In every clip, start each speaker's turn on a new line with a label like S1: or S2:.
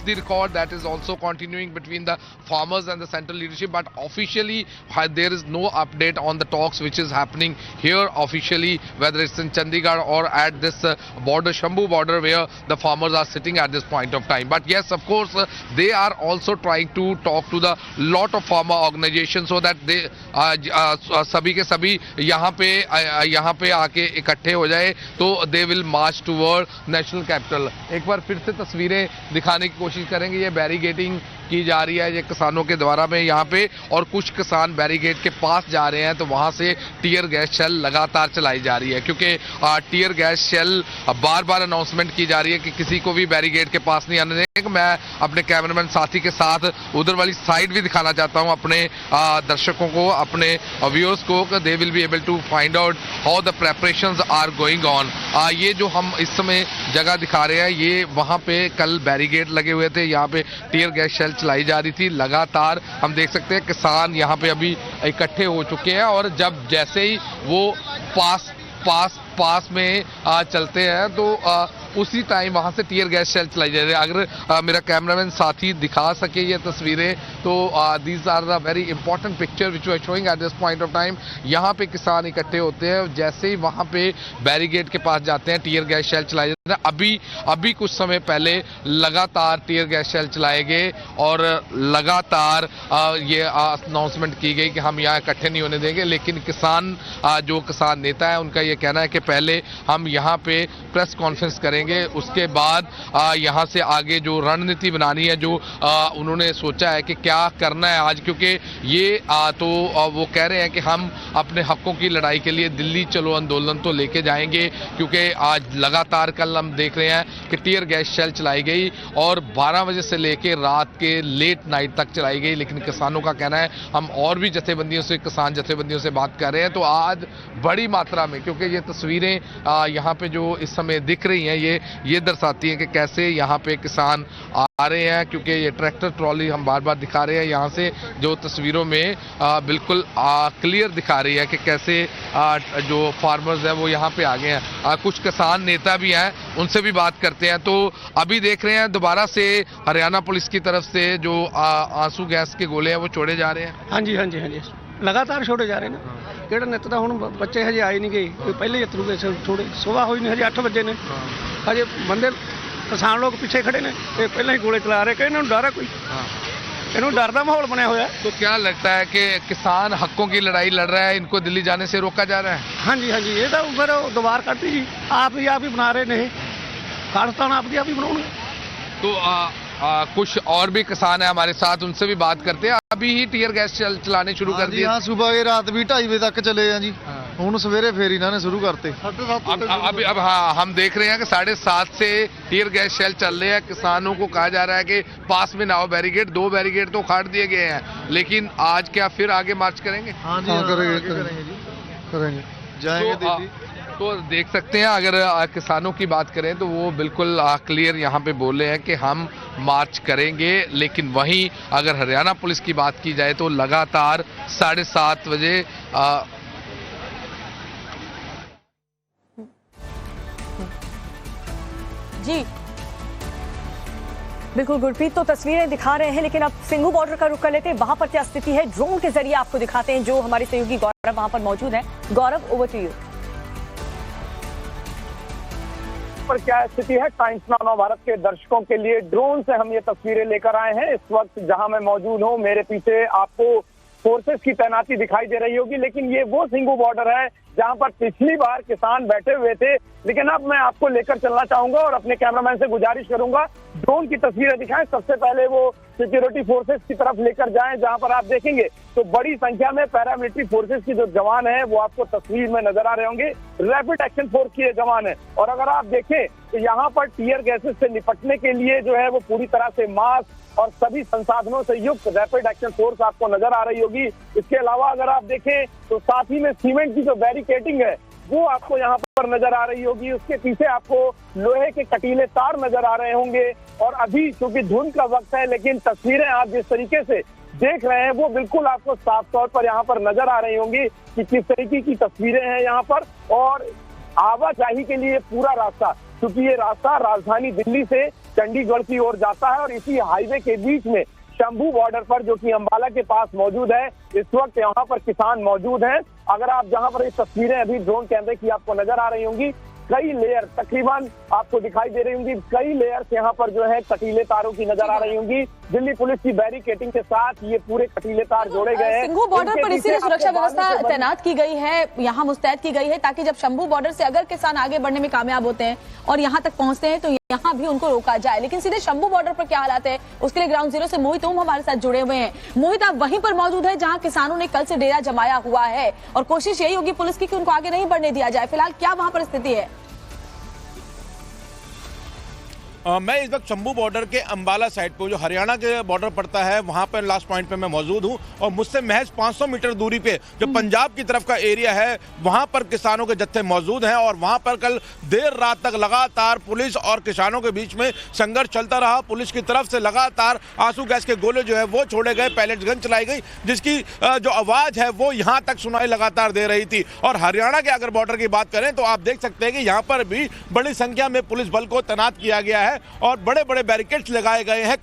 S1: the record that is also continuing between the farmers and the central leadership, but officially there is no update on the talks which is happening here officially, whether it's in Chandigarh or at this border, Shambhu border, where the farmers are sitting at this point of time. But yes, of course, they are also trying to talk to the lot of farmer organizations so that they सभी के सभी यहाँ पे आके इकट्ठे हो जाए, तो they will March toward national capital. एक बार फिर से तस्वीरें दिखाने की कोशिश करेंगे। ये बैरिकेडिंग की जा रही है ये किसानों के द्वारा में यहाँ पे, और कुछ किसान बैरिकेड के पास जा रहे हैं तो वहाँ से टीयर गैस शेल लगातार चलाई जा रही है, क्योंकि टीयर गैस शेल बार बार अनाउंसमेंट की जा रही है कि किसी को भी बैरिकेड के पास नहीं आने देंगे। मैं अपने कैमरामैन साथी के साथ उधर वाली साइड भी दिखाना चाहता हूँ अपने दर्शकों को, अपने व्यूअर्स को, they will be able to find out how the preparations are going on. ये जो हम इस समय जगह दिखा रहे हैं, ये वहाँ पे कल बैरिकेड लगे हुए थे, यहाँ पे टीयर गैस शेल चलाई जा रही थी लगातार। हम देख सकते हैं किसान यहाँ पे अभी इकट्ठे हो चुके हैं, और जब जैसे ही वो पास में चलते हैं तो उसी टाइम वहां से टीयर गैस शेल चलाई जा रही है। अगर मेरा कैमरामैन साथी दिखा सके ये तस्वीरें, तो these are the very important picture which we are showing at this point of time. यहाँ पे किसान इकट्ठे होते हैं, जैसे ही वहां पे बैरिकेड के पास जाते हैं टीयर गैस शेल चलाए जाते हैं। अभी कुछ समय पहले लगातार टीयर गैस शेल चलाए गए और लगातार ये अनाउंसमेंट की गई कि हम यहाँ इकट्ठे नहीं होने देंगे। लेकिन जो किसान नेता है, उनका ये कहना है कि पहले हम यहाँ पे प्रेस कॉन्फ्रेंस करेंगे, उसके बाद यहाँ से आगे जो रणनीति बनानी है, जो उन्होंने सोचा है कि क्या करना है आज, क्योंकि ये तो वो कह रहे हैं कि हम अपने हकों की लड़ाई के लिए दिल्ली चलो आंदोलन तो लेके जाएंगे, क्योंकि आज लगातार कल हम देख रहे हैं कि टीयर गैस शेल चलाई गई और 12 बजे से लेके रात के लेट नाइट तक चलाई गई। लेकिन किसानों का कहना है, हम और भी किसान जथेबंदियों से बात कर रहे हैं, तो आज बड़ी मात्रा में, क्योंकि ये तस्वीरें यहाँ पे जो इस समय दिख रही हैं, ये दर्शाती हैं कि कैसे यहाँ पे किसान आ रहे हैं, क्योंकि ये ट्रैक्टर ट्रॉली हम बार बार दिखा रहे हैं यहाँ से, जो तस्वीरों में बिल्कुल क्लियर दिखा रही है कि कैसे जो फार्मर्स हैं वो यहाँ पे आ गए हैं। कुछ किसान नेता भी हैं, उनसे भी बात करते हैं। तो अभी देख रहे हैं दोबारा से हरियाणा पुलिस की तरफ से जो आंसू गैस के गोले हैं वो छोड़े जा रहे हैं।
S2: हाँ जी लगातार छोड़े जा रहे हैं। ਕਿਹੜਾ ਨਿੱਤ ਦਾ ਹੁਣ ਬੱਚੇ ਹਜੇ ਆਏ ਨਹੀਂ ਗਏ, ਪਹਿਲੇ ਜਤਰੂ ਗਏ ਥੋੜੇ ਸੁਬਾਹ ਹੋਈ ਨਹੀਂ, ਹਜੇ 8 ਵਜੇ ਨੇ, ਹਜੇ ਬੰਦੇ किसान लोग पीछे खड़े ने, पहले ही गोले चला रहे, कि इन्होंने डर है कोई, इन्होंने डर का माहौल बनया हुआ है।
S1: तो क्या लगता है कि किसान हकों की लड़ाई लड़ रहा है, इनको दिल्ली जाने से रोका जा रहा है?
S2: हाँ जी ये तो फिर दोबार करती जी, आप ही बना रहे ने, खालिस्तान आप ही बनाओगे।
S1: तो कुछ और भी किसान है हमारे साथ, उनसे भी बात करते हैं। अभी ही टीयर गैस चलाने शुरू कर दिए?
S3: हाँ, सुबह के रात भी 2:30 बजे तक चले हैं जी, हूँ सवेरे फिर इन्होंने शुरू करते।
S1: अब हाँ, हम देख रहे हैं कि 7:30 से टीयर गैस शेल चल रहे हैं। किसानों को कहा जा रहा है कि पास में ना हो बैरिकेड, 2 बैरिकेड तो काट दिए गए हैं, लेकिन आज क्या फिर आगे मार्च करेंगे?
S3: हाँ जी, करेंगे, जाएंगे दिल्ली।
S1: तो देख सकते हैं, अगर किसानों की बात करें तो वो बिल्कुल क्लियर यहाँ पे बोले हैं कि हम मार्च करेंगे। लेकिन वहीं अगर हरियाणा पुलिस की बात की जाए तो लगातार 7:30 बजे
S4: जी बिल्कुल गुरप्रीत, तो तस्वीरें दिखा रहे हैं, लेकिन अब सिंघू बॉर्डर का रुख कर लेते हैं। वहां पर क्या स्थिति है, ड्रोन के जरिए आपको दिखाते हैं, जो हमारे सहयोगी गौरव वहां पर मौजूद है। गौरव, ओवर टू यू।
S5: पर क्या स्थिति है, टाइम्स नाउ भारत के दर्शकों के लिए ड्रोन से हम ये तस्वीरें लेकर आए हैं। इस वक्त जहां मैं मौजूद हूं, मेरे पीछे आपको फोर्सेस की तैनाती दिखाई दे रही होगी, लेकिन ये वो सिंघू बॉर्डर है जहां पर पिछली बार किसान बैठे हुए थे। लेकिन अब मैं आपको लेकर चलना चाहूंगा और अपने कैमरामैन से गुजारिश करूंगा, ड्रोन की तस्वीरें दिखाएं। सबसे पहले वो सिक्योरिटी फोर्सेस की तरफ लेकर जाएं, जहां पर आप देखेंगे तो बड़ी संख्या में पैरामिलिट्री फोर्सेस की जो जवान हैं वो आपको तस्वीर में नजर आ रहे होंगे। रैपिड एक्शन फोर्स की ये जवान है, और अगर आप देखें तो यहाँ पर टीयर गैसेस से निपटने के लिए जो है वो पूरी तरह से मास्क और सभी संसाधनों से युक्त रैपिड एक्शन फोर्स आपको नजर आ रही होगी। इसके अलावा अगर आप देखें तो साथ ही में सीमेंट की जो बैरिकेडिंग है वो आपको यहाँ पर नजर आ रही होगी। उसके पीछे आपको लोहे के कटीले तार नजर आ रहे होंगे। और अभी चूंकि धुंध का वक्त है, लेकिन तस्वीरें आप जिस तरीके से देख रहे हैं वो बिल्कुल आपको साफ तौर पर यहाँ पर नजर आ रही होंगी कि किस तरीके की तस्वीरें हैं यहाँ पर। और आवाजाही के लिए पूरा रास्ता, क्योंकि ये रास्ता राजधानी दिल्ली से चंडीगढ़ की ओर जाता है। और इसी हाईवे के बीच में शंभू बॉर्डर पर, जो कि अंबाला के पास मौजूद है, इस वक्त यहाँ पर किसान मौजूद हैं। अगर आप जहाँ पर ये तस्वीरें अभी ड्रोन कैमरे की आपको नजर आ रही होंगी, कई लेयर तकरीबन आपको दिखाई दे रही होंगी, कई लेयर्स यहाँ पर जो है कटीले तारों की नजर आ रही होंगी। दिल्ली पुलिस की बैरिकेडिंग के साथ ये पूरे कटीले तार जोड़े गए हैं।
S4: सिंघू बॉर्डर पर इसीलिए सुरक्षा व्यवस्था तैनात की गई है, यहाँ मुस्तैद की गई है, ताकि जब शंभू बॉर्डर से अगर किसान आगे बढ़ने में कामयाब होते हैं और यहाँ तक पहुंचते हैं तो यहाँ भी उनको रोका जाए। लेकिन सीधे शंभू बॉर्डर पर क्या हालात है, उसके लिए ग्राउंड जीरो से मोहित ओम हमारे साथ जुड़े हुए हैं। मोहित, आप वहीं पर मौजूद है जहाँ किसानों ने कल से डेरा जमाया हुआ है और कोशिश यही होगी पुलिस की कि उनको आगे नहीं बढ़ने दिया जाए। फिलहाल क्या वहाँ पर स्थिति है?
S6: मैं इस वक्त शंभू बॉर्डर के अंबाला साइड पे, जो हरियाणा के बॉर्डर पड़ता है, वहां पर लास्ट पॉइंट पे मैं मौजूद हूं। और मुझसे महज 500 मीटर दूरी पे जो पंजाब की तरफ का एरिया है, वहां पर किसानों के जत्थे मौजूद हैं। और वहां पर कल देर रात तक लगातार पुलिस और किसानों के बीच में संघर्ष चलता रहा। पुलिस की तरफ से लगातार आंसू गैस के गोले जो है वो छोड़े गए, पैलेट गन चलाई गई, जिसकी जो आवाज है वो यहाँ तक सुनाई लगातार दे रही थी। और हरियाणा के अगर बॉर्डर की बात करें तो आप देख सकते हैं कि यहाँ पर भी बड़ी संख्या में पुलिस बल को तैनात किया गया है और बड़े बड़े बैरिकेड्स लगाए गए हैं।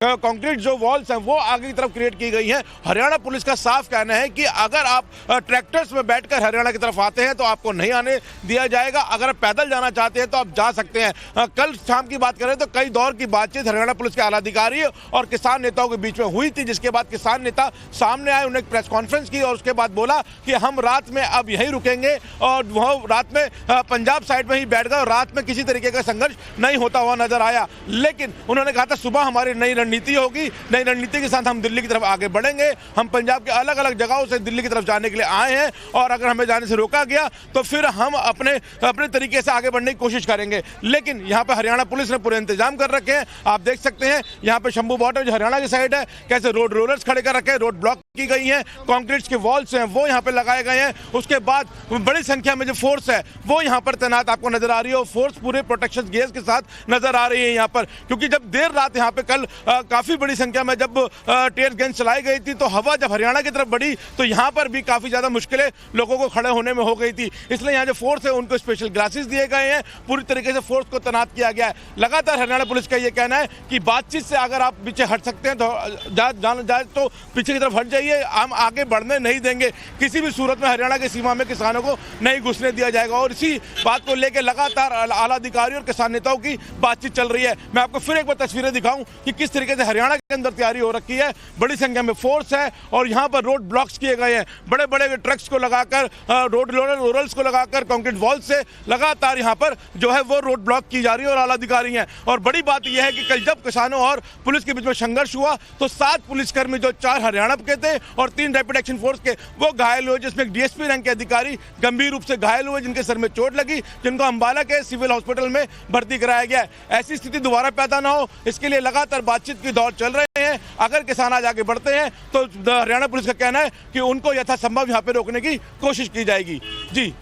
S6: कंक्रीट जो वॉल्स हैं वो आगे की तरफ क्रिएट की गई हैं। हरियाणा पुलिस का साफ कहना है कि अगर आप ट्रैक्टर्स में बैठकर हरियाणा की तरफ आते हैं तो आपको नहीं आने दिया जाएगा। अगर आप पैदल जाना चाहते हैं तो आप जा सकते हैं। कल शाम की बात करें तो कई दौर की बातचीत हरियाणा पुलिस के आला अधिकारी और किसान नेताओं के बीच में हुई थी, जिसके बाद किसान नेता सामने आए, उन्होंने एक प्रेस कॉन्फ्रेंस की और उसके बाद बोला कि हम रात में अब यहीं रुकेंगे और वह रात में पंजाब साइड में ही बैठ गए और रात में किसी तरीके का संघर्ष नहीं होता हुआ नजर आया। लेकिन उन्होंने कहा था सुबह हमारी नई रणनीति होगी, नई रणनीति के साथ हम दिल्ली की तरफ आगे बढ़ेंगे। हम पंजाब के अलग अलग जगहों से दिल्ली की तरफ जाने के लिए आए हैं और अगर हमें जाने से रोका गया तो फिर हम अपने तरीके से आगे बढ़ने की कोशिश करेंगे। लेकिन यहाँ पे हरियाणा पुलिस ने पूरे इंतजाम कर रखे हैं। आप देख सकते हैं यहाँ पे शंभू बॉर्डर जो हरियाणा की साइड है, कैसे रोड रोलर्स खड़े कर रखे हैं, रोड ब्लॉक की गई हैं, कंक्रीट के वॉल्स हैं वो यहाँ पे लगाए गए हैं। उसके बाद बड़ी संख्या में जो फोर्स है वो यहाँ पर तैनात आपको नजर आ रही है और फोर्स पूरे प्रोटेक्शन गियर्स के साथ नजर आ रही है यहाँ पर। क्योंकि जब देर रात यहाँ पे कल काफी बड़ी संख्या में जब टीयर गन चलाई गई थी तो हवा जब हरियाणा की तरफ बढ़ी तो यहाँ पर भी काफी ज्यादा मुश्किलें लोगों को खड़े होने में हो गई थी। इसलिए यहाँ जो फोर्स है उनको स्पेशल ग्लासेस दिए गए हैं, पूरी तरीके से फोर्स को तैनात किया गया है। लगातार हरियाणा पुलिस का ये कहना है कि बातचीत से अगर आप पीछे हट सकते हैं तो जाए तो पीछे की तरफ हट जाइए, हम आगे बढ़ने नहीं देंगे। किसी भी सूरत में हरियाणा की सीमा में किसानों को नहीं घुसने दिया जाएगा। और इसी बात को लेकर लगातार आला अधिकारी और किसान नेताओं की बातचीत चल रही है। मैं आपको फिर एक बार तस्वीरें दिखाऊं कि किस तरीके से हरियाणा के अंदर तैयारी हो रखी है। बड़ी संख्या में फोर्स है और यहाँ पर रोड ब्लॉक्स किए गए हैं, बड़े बड़े ट्रक्स को लगाकर, रोड रोलर्स को लगाकर, कंक्रीट वॉल से लगातार यहाँ पर जो है वो रोड ब्लॉक की जा रही है और आला अधिकारी हैं। और बड़ी बात यह है कि कल जब किसानों और पुलिस के बीच में संघर्ष हुआ तो 7 पुलिसकर्मी, जो 4 हरियाणा के थे और 3 रैपिड एक्शन फोर्स के, वो घायल हुए, जिसमें एक डीएसपी रैंक के अधिकारी गंभीर रूप से घायल हुए, जिनके सर में चोट लगी, जिनको अंबाला के सिविल हॉस्पिटल में भर्ती कराया गया है। ऐसी स्थिति दोबारा पैदा ना हो, इसके लिए लगातार बातचीत की दौर चल रहे हैं। अगर किसान आज आगे बढ़ते हैं तो हरियाणा पुलिस का कहना है कि उनको यथासंभव यहाँ पे रोकने की कोशिश की जाएगी। जी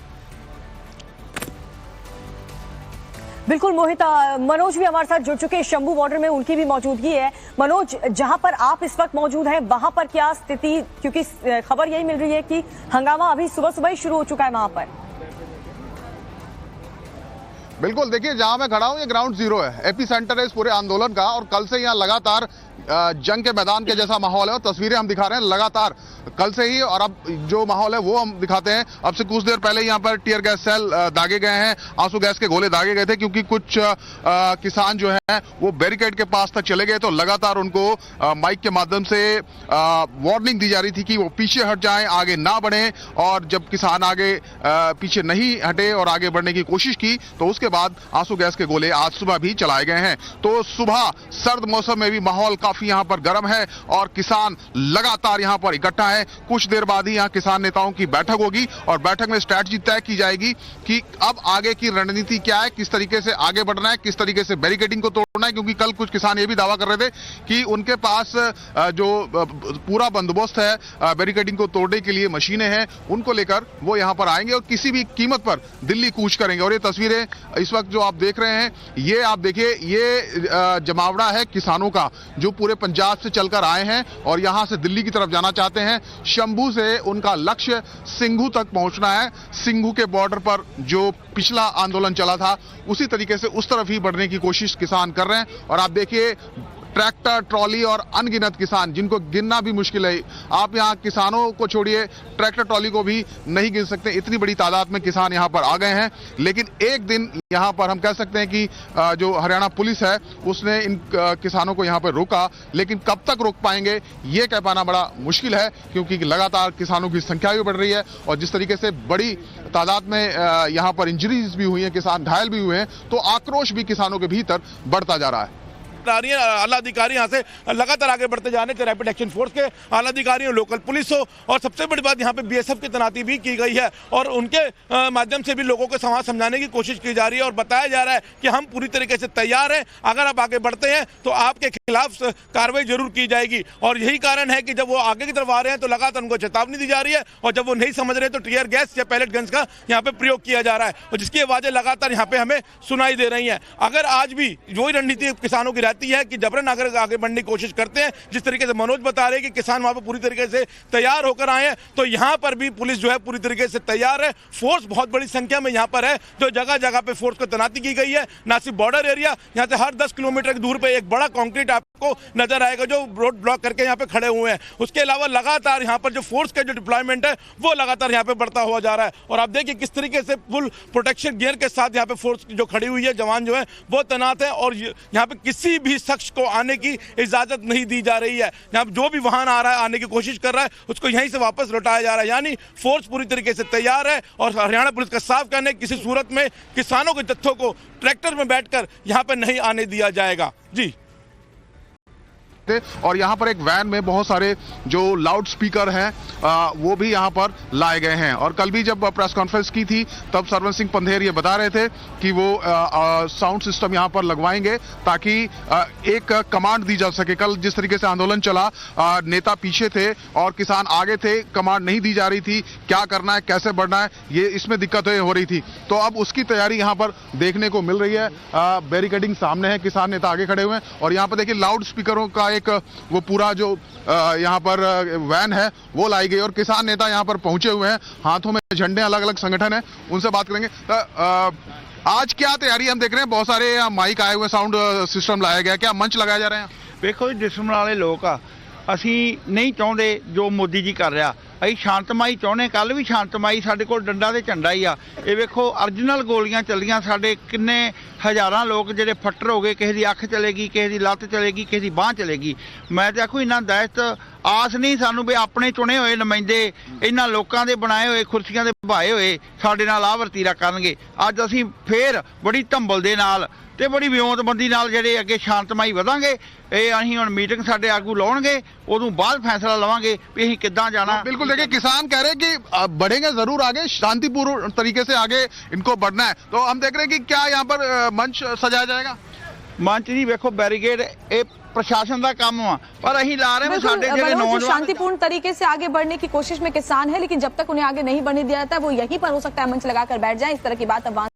S4: बिल्कुल मोहित, मनोज भी हमारे साथ जुड़ चुके हैं, शंभू बॉर्डर में उनकी भी मौजूदगी है। मनोज, जहां पर आप इस वक्त मौजूद हैं वहां पर क्या स्थिति, क्योंकि खबर यही मिल रही है कि हंगामा अभी सुबह सुबह ही शुरू हो चुका है वहां पर।
S7: बिल्कुल, देखिए जहां मैं खड़ा हूं ये ग्राउंड जीरो है, एपी सेंटर है इस पूरे आंदोलन का। और कल से यहाँ लगातार जंग के मैदान के जैसा माहौल है और तस्वीरें हम दिखा रहे हैं लगातार कल से ही। और अब जो माहौल है वो हम दिखाते हैं। अब से कुछ देर पहले यहाँ पर टीयर गैस सेल दागे गए हैं, आंसू गैस के गोले दागे गए थे, क्योंकि कुछ किसान जो हैं वो बैरिकेड के पास तक चले गए तो लगातार उनको माइक के माध्यम से वार्निंग दी जा रही थी कि वो पीछे हट जाएं, आगे ना बढ़ें। और जब किसान आगे पीछे नहीं हटे और आगे बढ़ने की कोशिश की तो उसके बाद आंसू गैस के गोले आज सुबह भी चलाए गए हैं। तो सुबह सर्द मौसम में भी माहौल काफी यहाँ पर गर्म है और किसान लगातार यहाँ पर इकट्ठा है। कुछ देर बाद ही यहाँ किसान नेताओं की बैठक होगी और बैठक में स्ट्रैटेजी तय की जाएगी कि अब आगे की रणनीति क्या है, किस तरीके से आगे बढ़ना है, किस तरीके से बैरिकेडिंग को तोड़ना है। क्योंकि कल कुछ किसान ये भी दावा कर रहे थे कि उनके पास जो पूरा बंदोबस्त है बैरिकेडिंग को तोड़ने के लिए, मशीनें हैं, उनको लेकर वो यहाँ पर आएंगे और किसी भी कीमत पर दिल्ली कूच करेंगे। और ये तस्वीरें इस वक्त जो आप देख रहे हैं, ये आप देखिए, ये जमावड़ा है किसानों का जो पूरे पंजाब से चलकर आए हैं और यहां से दिल्ली की तरफ जाना चाहते हैं। शंभू से उनका लक्ष्य सिंघू तक पहुंचना है। सिंघू के बॉर्डर पर जो पिछला आंदोलन चला था उसी तरीके से उस तरफ ही बढ़ने की कोशिश किसान कर रहे हैं। और आप देखिए ट्रैक्टर, ट्रॉली और अनगिनत किसान, जिनको गिनना भी मुश्किल है। आप यहां किसानों को छोड़िए, ट्रैक्टर ट्रॉली को भी नहीं गिन सकते, इतनी बड़ी तादाद में किसान यहां पर आ गए हैं। लेकिन एक दिन यहां पर हम कह सकते हैं कि जो हरियाणा पुलिस है उसने इन किसानों को यहां पर रोका, लेकिन कब तक रोक पाएंगे ये कह पाना बड़ा मुश्किल है, क्योंकि लगातार किसानों की संख्या भी बढ़ रही है और जिस तरीके से बड़ी तादाद में यहां पर इंजरीज भी हुई हैं, किसान घायल भी हुए हैं, तो आक्रोश भी किसानों के भीतर बढ़ता जा रहा है।
S6: आला अधिकारी यहाँ से लगातार आगे बढ़ते जा रहे हैं, रैपिड एक्शन फोर्स के आला अधिकारी हो, लोकल पुलिस हो, और सबसे बड़ी बात यहाँ पे बीएसएफ की तैनाती भी की गई है और उनके माध्यम से भी लोगों को समाज समझाने की कोशिश की जा रही है और बताया जा रहा है कि हम पूरी तरीके से तैयार हैं, अगर आप आगे बढ़ते हैं तो आपके खिलाफ कार्रवाई जरूर की जाएगी। और यही कारण है कि जब वो आगे की तरफ आ रहे हैं तो लगातार उनको चेतावनी दी जा रही है और जब वो नहीं समझ रहे तो टीयर गैस या पैलेट गन्स का यहाँ पे प्रयोग किया जा रहा है और जिसकी आवाजें लगातार यहाँ पे हमें सुनाई दे रही हैं। अगर आज भी वही रणनीति किसानों की है कि जबरन अगर आगे बढ़ने की कोशिश करते हैं, जिस तरीके से मनोज बता रहे हैं कि किसान वहां पर पूरी तरीके से तैयार होकर आए हैं, तो यहां पर भी पुलिस जो है पूरी तरीके से तैयार है। फोर्स बहुत बड़ी संख्या में यहां पर है, जो जगह जगह पे फोर्स को तैनाती की गई है। ना सिर्फ बॉर्डर एरिया, यहां से हर 10 किलोमीटर की दूर पे एक बड़ा कंक्रीट आपको नजर आएगा जो रोड ब्लॉक करके यहां पे खड़े हुए हैं। उसके अलावा लगातार यहां पर जो फोर्स का जो डिप्लॉयमेंट है वो लगातार यहां पे बढ़ता हुआ जा रहा है और आप देखिए किस तरीके से फुल प्रोटेक्शन गियर के साथ यहां पे फोर्स जो खड़ी हुई है, जवान जो है वो तैनात है और यहां पे किसी भी शख्स को आने की इजाजत नहीं दी जा रही है। यहां जो भी वाहन आ रहा है, आने की कोशिश कर रहा है, उसको यहीं से वापस लौटाया जा रहा है। यानी फोर्स पूरी तरीके से तैयार है और हरियाणा पुलिस का साफ कहना है किसी सूरत में किसानों के जत्थों को ट्रैक्टर में बैठकर यहां पर नहीं आने दिया जाएगा। जी।
S7: और यहाँ पर एक वैन में बहुत सारे जो लाउड स्पीकर हैं वो भी यहाँ पर लाए गए हैं। और कल भी जब प्रेस कॉन्फ्रेंस की थी तब सरवन सिंह पंधेर ये बता रहे थे कि वो साउंड सिस्टम यहाँ पर लगवाएंगे ताकि एक कमांड दी जा सके। कल जिस तरीके से आंदोलन चला, नेता पीछे थे और किसान आगे थे, कमांड नहीं दी जा रही थी, क्या करना है, कैसे बढ़ना है, ये इसमें दिक्कतें हो रही थी। तो अब उसकी तैयारी यहाँ पर देखने को मिल रही है। बैरिकेडिंग सामने है, किसान नेता आगे खड़े हुए हैं और यहाँ पर देखिए लाउड स्पीकरों का एक वो पूरा जो यहाँ पर वैन है वो लाई गई और किसान नेता यहाँ पर पहुंचे हुए हैं, हाथों में झंडे, अलग अलग संगठन है, उनसे बात करेंगे। आज क्या तैयारी हम देख रहे हैं, बहुत सारे माइक आए हुए, साउंड सिस्टम लाया गया, क्या मंच लगाए जा रहे हैं?
S8: देखो जिस्म वाले लोग आ, ਅਸੀਂ नहीं चाहते जो मोदी जी कर रहा, ਅਸੀਂ शांतमई चाहते। कल भी शांतमई, साडे कोल डंडा ते झंडा ही आ। ये वेखो ओरिजिनल गोलियां चलियां, साडे किन्ने हज़ारां लोग ਜਿਹੜੇ फट्टर हो गए, किसी की अख चलेगी, किसी की लत्त चलेगी, किसी की बांह चलेगी। मैं तो आखो इन्ना दहशत आस नहीं सानू भी अपने चुने हुए नुमाइंदे इन्हां लोकां दे बनाए हुए कुर्सियां दे भाए हुए साडे नाल आ वरतीरा करनगे। अज असीं फेर बड़ी धंबल दे नाल ते बड़ी विਉਂਤਬੰਦੀ ਨਾਲ ਜਿਹੜੇ ਅੱਗੇ ਸ਼ਾਂਤਮਈ ਵਧਾਂਗੇ। ਇਹ ਅਸੀਂ ਹੁਣ मीटिंग ਸਾਡੇ ਆਗੂ ਲਾਉਣਗੇ, ਉਦੋਂ ਬਾਅਦ फैसला लवांगे भी ਅਸੀਂ किद्दां जाना।
S7: बिल्कुल देखिए, किसान कह रहे हैं कि बढ़ेंगे जरूर आगे, शांतिपूर्ण तरीके से आगे इनको बढ़ना है। तो हम देख रहे हैं कि क्या यहाँ पर मंच सजाया जाएगा?
S8: मंच जी वेखो बैरिकेड ये प्रशासन का काम है, पर ਅਸੀਂ ला रहे हैं साडे ਜਿਹੜੇ नौजवान
S4: शांतिपूर्ण तरीके से आगे बढ़ने की कोशिश में किसान है, लेकिन जब तक उन्हें आगे नहीं बढ़ने दिया जाता है वो यहीं पर हो सकता है मंच लगाकर बैठ जाए। इस तरह की बात अब